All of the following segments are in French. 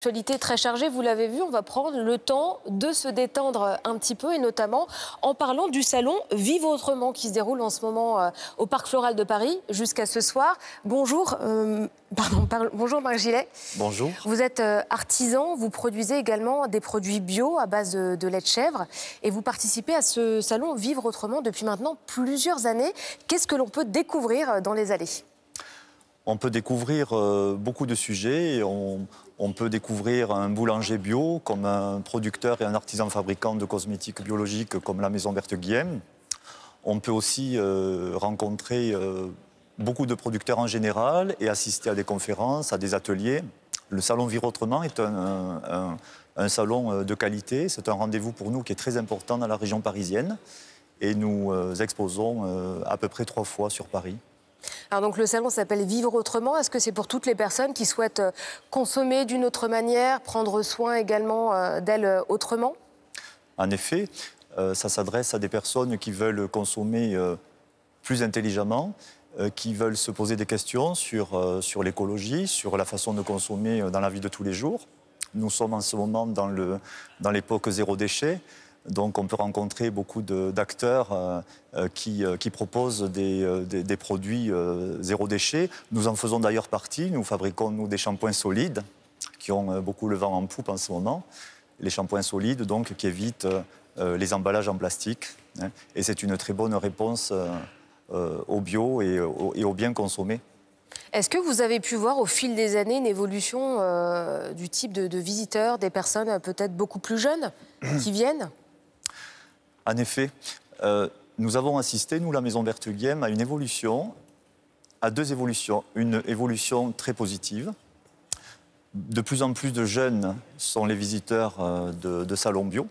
Actualité très chargée, vous l'avez vu, on va prendre le temps de se détendre un petit peu et notamment en parlant du salon Vive Autrement qui se déroule en ce moment au Parc Floral de Paris jusqu'à ce soir. Bonjour, bonjour Marc Gillet. Bonjour. Vous êtes artisan, vous produisez également des produits bio à base de lait de chèvre et vous participez à ce salon Vivre Autrement depuis maintenant plusieurs années. Qu'est-ce que l'on peut découvrir dans les allées ? On peut découvrir beaucoup de sujets. Et on peut découvrir un boulanger bio comme un producteur et un artisan fabricant de cosmétiques biologiques comme la Maison Berthe Guillem. On peut aussi rencontrer beaucoup de producteurs en général et assister à des conférences, à des ateliers. Le salon Vivre Autrement est un salon de qualité. C'est un rendez-vous pour nous qui est très important dans la région parisienne. Et nous exposons à peu près 3 fois sur Paris. Alors donc le salon s'appelle Vivre Autrement. Est-ce que c'est pour toutes les personnes qui souhaitent consommer d'une autre manière, prendre soin également d'elles autrement ? En effet, ça s'adresse à des personnes qui veulent consommer plus intelligemment, qui veulent se poser des questions sur l'écologie, sur la façon de consommer dans la vie de tous les jours. Nous sommes en ce moment dans l'époque zéro déchet. Donc on peut rencontrer beaucoup d'acteurs qui proposent des produits zéro déchet. Nous en faisons d'ailleurs partie. Nous fabriquons, nous, des shampoings solides qui ont beaucoup le vent en poupe en ce moment. Les shampoings solides, donc, qui évitent les emballages en plastique. Et c'est une très bonne réponse au bio et au bien consommé. Est-ce que vous avez pu voir au fil des années une évolution du type de visiteurs, des personnes peut-être beaucoup plus jeunes qui viennent ? En effet, nous avons assisté, nous, la Maison Berthe Guillem, à une évolution, à 2 évolutions. Une évolution très positive. De plus en plus de jeunes sont les visiteurs de salons bio.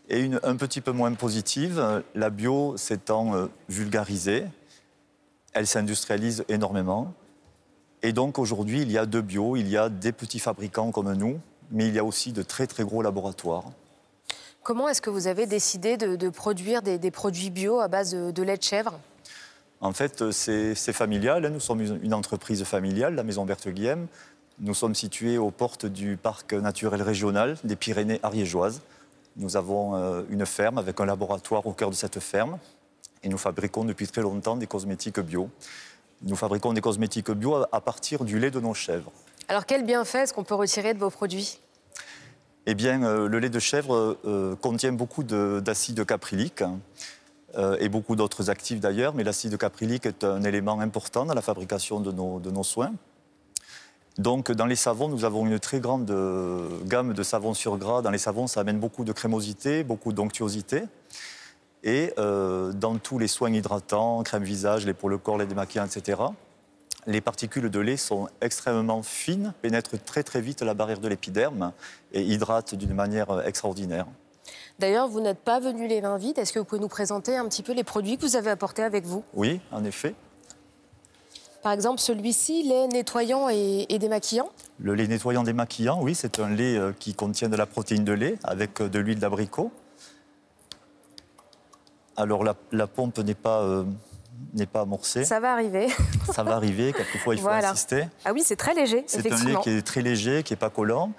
Et un petit peu moins positive, la bio s'étant vulgarisée, elle s'industrialise énormément. Et donc aujourd'hui, il y a de bio, il y a des petits fabricants comme nous, mais il y a aussi de très très gros laboratoires. Comment est-ce que vous avez décidé de produire des produits bio à base de lait de chèvre ? En fait, c'est familial. Nous sommes une entreprise familiale, la Maison Berthe Guillem. Nous sommes situés aux portes du parc naturel régional des Pyrénées ariégeoises. Nous avons une ferme avec un laboratoire au cœur de cette ferme. Et nous fabriquons depuis très longtemps des cosmétiques bio. Nous fabriquons des cosmétiques bio à partir du lait de nos chèvres. Alors quel bienfait est-ce qu'on peut retirer de vos produits ? Eh bien, le lait de chèvre contient beaucoup d'acide caprylique et beaucoup d'autres actifs d'ailleurs, mais l'acide caprylique est un élément important dans la fabrication de nos soins. Donc, dans les savons, nous avons une très grande gamme de savons sur gras. Dans les savons, ça amène beaucoup de crémosité, beaucoup d'onctuosité. Et dans tous les soins hydratants, crème visage, lait pour le corps, lait démaquillant, etc., les particules de lait sont extrêmement fines, pénètrent très très vite la barrière de l'épiderme et hydratent d'une manière extraordinaire. D'ailleurs, vous n'êtes pas venu les mains vides. Est-ce que vous pouvez nous présenter un petit peu les produits que vous avez apportés avec vous ? Oui, en effet. Par exemple, celui-ci, lait nettoyant et démaquillant. Le lait nettoyant démaquillant, oui, c'est un lait qui contient de la protéine de lait avec de l'huile d'abricot. Alors la pompe n'est pas amorcée. Ça va arriver. Ça va arriver, quelquefois il faut insister. Ah oui, c'est très léger, effectivement. C'est un lait qui est très léger, qui n'est pas collant.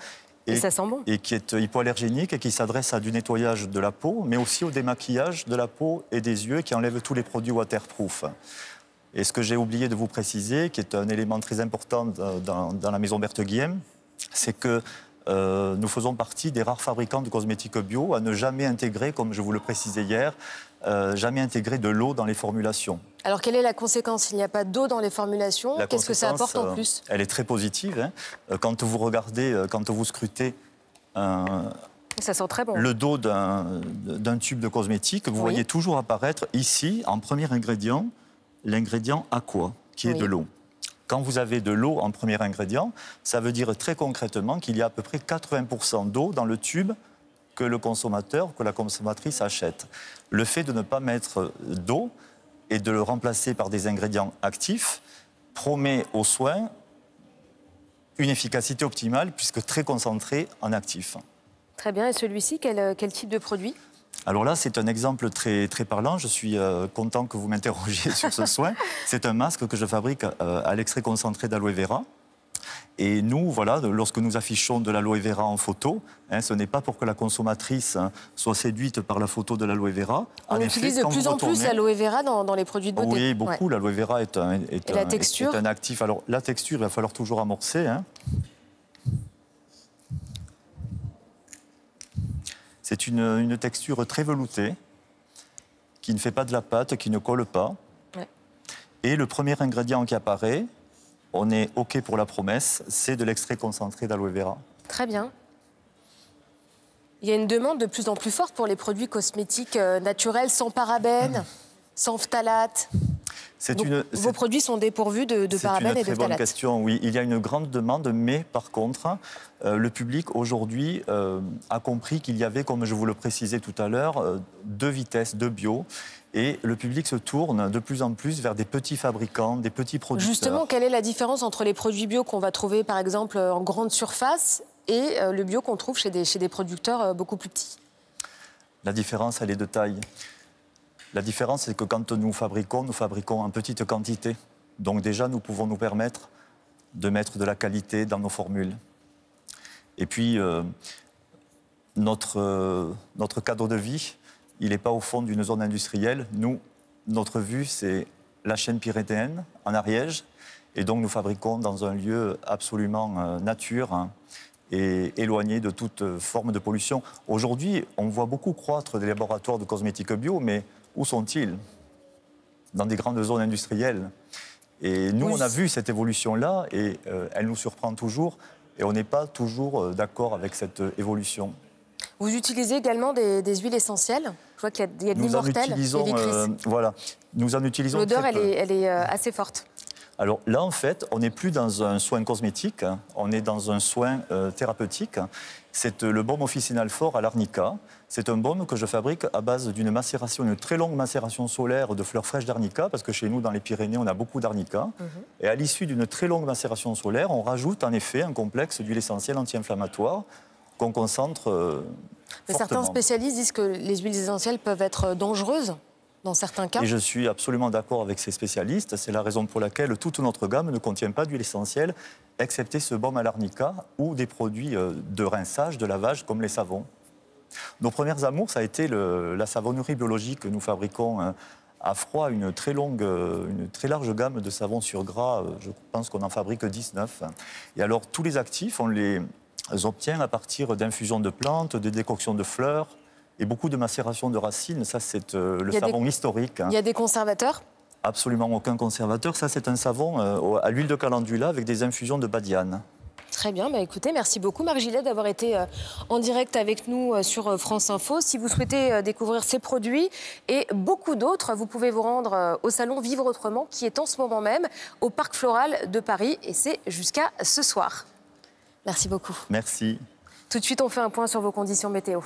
Et ça sent bon. Et qui est hypoallergénique et qui s'adresse à du nettoyage de la peau, mais aussi au démaquillage de la peau et des yeux, qui enlève tous les produits waterproof. Et ce que j'ai oublié de vous préciser, qui est un élément très important dans la Maison Berthe Guillem, c'est que nous faisons partie des rares fabricants de cosmétiques bio à ne jamais intégrer, comme je vous le précisais hier, jamais intégrer de l'eau dans les formulations. Alors, quelle est la conséquence ? Il n'y a pas d'eau dans les formulations. Qu'est-ce que ça apporte en plus ? Elle est très positive. Quand vous regardez, quand vous scrutez ça sent très bon. Le dos d'un tube de cosmétique, vous voyez toujours apparaître ici, en premier ingrédient, l'ingrédient aqua, qui est de l'eau. Quand vous avez de l'eau en premier ingrédient, ça veut dire très concrètement qu'il y a à peu près 80% d'eau dans le tube que le consommateur, que la consommatrice achète. Le fait de ne pas mettre d'eau et de le remplacer par des ingrédients actifs promet aux soins une efficacité optimale puisque très concentrée en actifs. Très bien. Et celui-ci, quel type de produit ? Alors là, c'est un exemple très, très parlant. Je suis content que vous m'interrogiez sur ce soin. C'est un masque que je fabrique à l'extrait concentré d'aloe vera. Et nous, voilà, lorsque nous affichons de l'aloe vera en photo, ce n'est pas pour que la consommatrice soit séduite par la photo de l'aloe vera. On utilise de plus en plus l'aloe vera dans les produits de beauté. Oui, beaucoup. Ouais. L'aloe vera est un actif. Alors, la texture, il va falloir toujours amorcer. C'est une texture très veloutée, qui ne fait pas de la pâte, qui ne colle pas. Ouais. Et le premier ingrédient qui apparaît, on est OK pour la promesse, c'est de l'extrait concentré d'aloe vera. Très bien. Il y a une demande de plus en plus forte pour les produits cosmétiques naturels, sans parabènes, sans phtalates. Vos produits sont dépourvus de parabènes et de phthalates. C'est une très bonne question, oui. Il y a une grande demande, mais par contre, le public aujourd'hui a compris qu'il y avait, comme je vous le précisais tout à l'heure, 2 vitesses, 2 bio. Et le public se tourne de plus en plus vers des petits fabricants, des petits producteurs. Justement, quelle est la différence entre les produits bio qu'on va trouver, par exemple, en grande surface et le bio qu'on trouve chez des producteurs beaucoup plus petits? La différence, elle est de taille. La différence, c'est que quand nous fabriquons en petite quantité. Donc déjà, nous pouvons nous permettre de mettre de la qualité dans nos formules. Et puis, notre cadre de vie, il n'est pas au fond d'une zone industrielle. Nous, notre vue, c'est la chaîne pyrénéenne, en Ariège. Et donc, nous fabriquons dans un lieu absolument nature et éloigné de toute forme de pollution. Aujourd'hui, on voit beaucoup croître des laboratoires de cosmétiques bio, mais où sont-ils? Dans des grandes zones industrielles. Et nous, on a vu cette évolution-là et elle nous surprend toujours. Et on n'est pas toujours d'accord avec cette évolution. Vous utilisez également des huiles essentielles? Je vois qu'il y a de l'immortel et des voilà, nous en utilisons. L'odeur, elle est assez forte. Alors là, en fait, on n'est plus dans un soin cosmétique, on est dans un soin thérapeutique. C'est le baume officinal fort à l'arnica. C'est un baume que je fabrique à base d'une macération, une très longue macération solaire de fleurs fraîches d'arnica, parce que chez nous, dans les Pyrénées, on a beaucoup d'arnica. Et à l'issue d'une très longue macération solaire, on rajoute en effet un complexe d'huile essentielle anti-inflammatoire qu'on concentre Mais certains spécialistes disent que les huiles essentielles peuvent être dangereuses dans certains cas. Et je suis absolument d'accord avec ces spécialistes. C'est la raison pour laquelle toute notre gamme ne contient pas d'huile essentielle, excepté ce baume à l'arnica ou des produits de rinçage, de lavage, comme les savons. Nos premiers amours, ça a été la savonnerie biologique que nous fabriquons à froid, une très large gamme de savons sur gras. Je pense qu'on en fabrique 19. Et alors, tous les actifs, on les obtient à partir d'infusions de plantes, de décoctions de fleurs et beaucoup de macération de racines. Ça, c'est le savon historique. Il y a des conservateurs? Absolument aucun conservateur. Ça, c'est un savon à l'huile de calendula avec des infusions de badiane. Très bien, écoutez, merci beaucoup Marc Gillet d'avoir été en direct avec nous sur France Info. Si vous souhaitez découvrir ces produits et beaucoup d'autres, vous pouvez vous rendre au salon Vivre Autrement qui est en ce moment même au Parc Floral de Paris et c'est jusqu'à ce soir. Merci beaucoup. Merci. Tout de suite, on fait un point sur vos conditions météo.